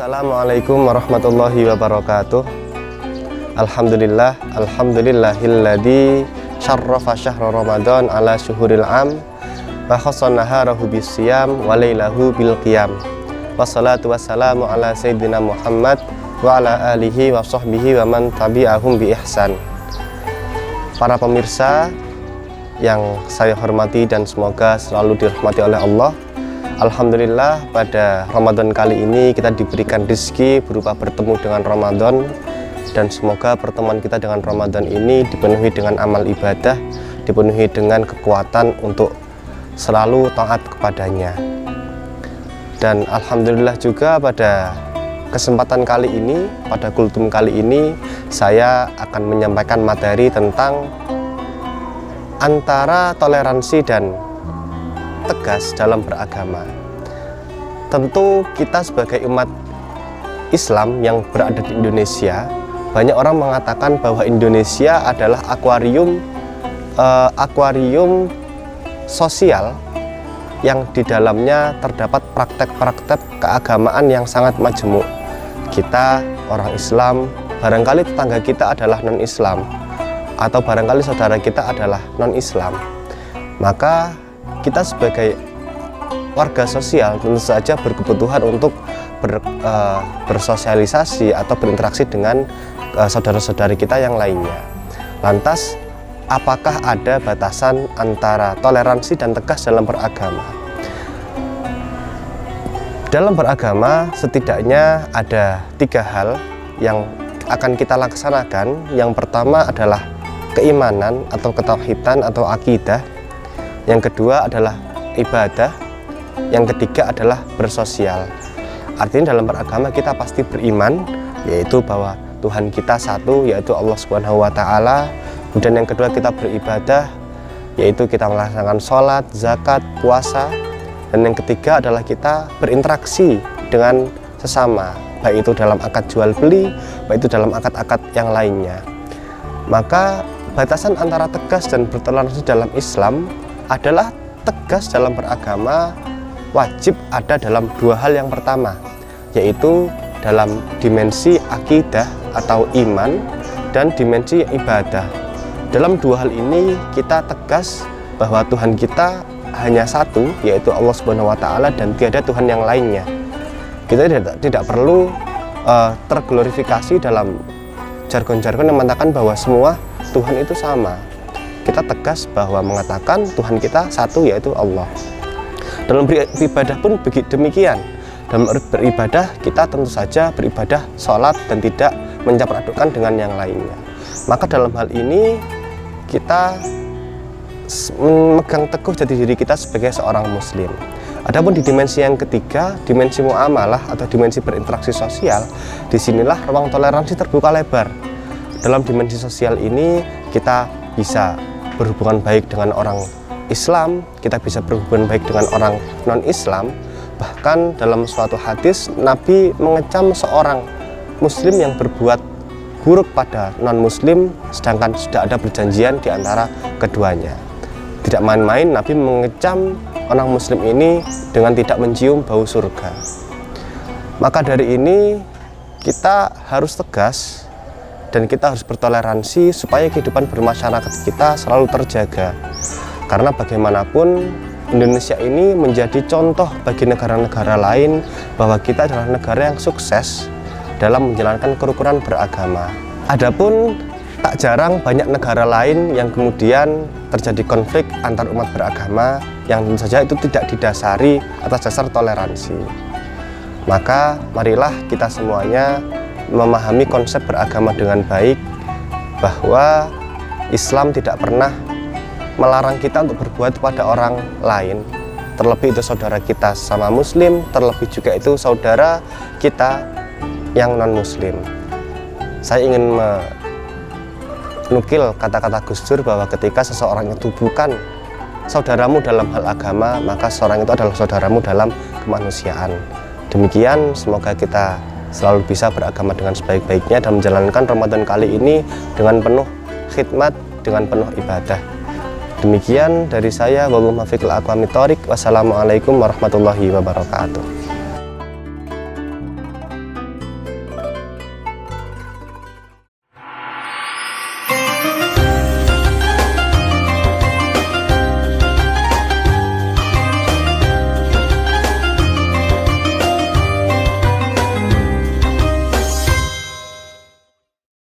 Assalamualaikum warahmatullahi wabarakatuh. Alhamdulillahilladzi syarrafa syahra Ramadan ala syuhuril am wa khassana naharahu bisiyam wa lailahu bil qiyam. Wassalatu wassalamu ala sayyidina Muhammad wa ala alihi wa sahbihi wa man tabi'ahum bi ihsan. Para pemirsa yang saya hormati dan semoga selalu dirahmati oleh Allah. Alhamdulillah, pada Ramadan kali ini kita diberikan rezeki berupa bertemu dengan Ramadan, dan semoga pertemuan kita dengan Ramadan ini dipenuhi dengan amal ibadah, dipenuhi dengan kekuatan untuk selalu taat kepadanya. Dan Alhamdulillah juga pada kesempatan kali ini, pada kultum kali ini, saya akan menyampaikan materi tentang antara toleransi dan tegas dalam beragama. Tentu kita sebagai umat Islam yang berada di Indonesia, banyak orang mengatakan bahwa Indonesia adalah akuarium sosial yang di dalamnya terdapat praktek-praktek keagamaan yang sangat majemuk. Kita orang Islam, barangkali tetangga kita adalah non-Islam, atau barangkali saudara kita adalah non-Islam. Maka kita sebagai warga sosial tentu saja berkebutuhan untuk bersosialisasi atau berinteraksi dengan saudara-saudari kita yang lainnya. Lantas, apakah ada batasan antara toleransi dan tegas dalam beragama? Dalam beragama setidaknya ada 3 hal yang akan kita laksanakan. Yang pertama adalah keimanan atau ketauhidan atau akidah. Yang kedua adalah ibadah. Yang ketiga adalah bersosial. Artinya dalam beragama kita pasti beriman, yaitu bahwa Tuhan kita satu, yaitu Allah Subhanahu wa Ta'ala. Kemudian yang kedua kita beribadah, yaitu kita melaksanakan sholat, zakat, puasa. Dan yang ketiga adalah kita berinteraksi dengan sesama, baik itu dalam akad jual beli, baik itu dalam akad-akad yang lainnya. Maka batasan antara tegas dan bertoleransi dalam Islam adalah tegas dalam beragama wajib ada dalam 2 hal yang pertama, yaitu dalam dimensi akidah atau iman dan dimensi ibadah. Dalam 2 hal ini kita tegas bahwa Tuhan kita hanya satu, yaitu Allah Subhanahu wa Ta'ala, dan tiada Tuhan yang lainnya. Kita tidak perlu terglorifikasi dalam jargon-jargon yang mengatakan bahwa semua Tuhan itu sama. Kita tegas bahwa mengatakan Tuhan kita satu, yaitu Allah. Dalam beribadah pun demikian. Dalam beribadah kita tentu saja beribadah sholat dan tidak mencampur adukan dengan yang lainnya. Maka dalam hal ini kita memegang teguh jati diri kita sebagai seorang muslim. Adapun di dimensi yang ketiga, dimensi muamalah atau dimensi berinteraksi sosial, disinilah ruang toleransi terbuka lebar. Dalam dimensi sosial ini kita bisa berhubungan baik dengan orang Islam, kita bisa berhubungan baik dengan orang non-Islam. Bahkan dalam suatu hadis Nabi mengecam seorang muslim yang berbuat buruk pada non-muslim, sedangkan sudah ada perjanjian di antara keduanya. Tidak main-main Nabi mengecam orang muslim ini dengan tidak mencium bau surga. Maka dari ini kita harus tegas dan kita harus bertoleransi supaya kehidupan bermasyarakat kita selalu terjaga. Karena bagaimanapun Indonesia ini menjadi contoh bagi negara-negara lain bahwa kita adalah negara yang sukses dalam menjalankan kerukunan beragama. Adapun tak jarang banyak negara lain yang kemudian terjadi konflik antar umat beragama yang tentu saja itu tidak didasari atas dasar toleransi. Maka marilah kita semuanya memahami konsep beragama dengan baik, bahwa Islam tidak pernah melarang kita untuk berbuat pada orang lain, terlebih itu saudara kita sama muslim, terlebih juga itu saudara kita yang non-muslim. Saya ingin menukil kata-kata Gus Dur bahwa ketika seseorang itu bukan saudaramu dalam hal agama, maka seseorang itu adalah saudaramu dalam kemanusiaan. Demikian, semoga kita selalu bisa beragama dengan sebaik-baiknya dan menjalankan Ramadan kali ini dengan penuh khidmat, dengan penuh ibadah. Demikian dari saya, wabillahi taufiq wal hidayah. Wassalamualaikum warahmatullahi wabarakatuh.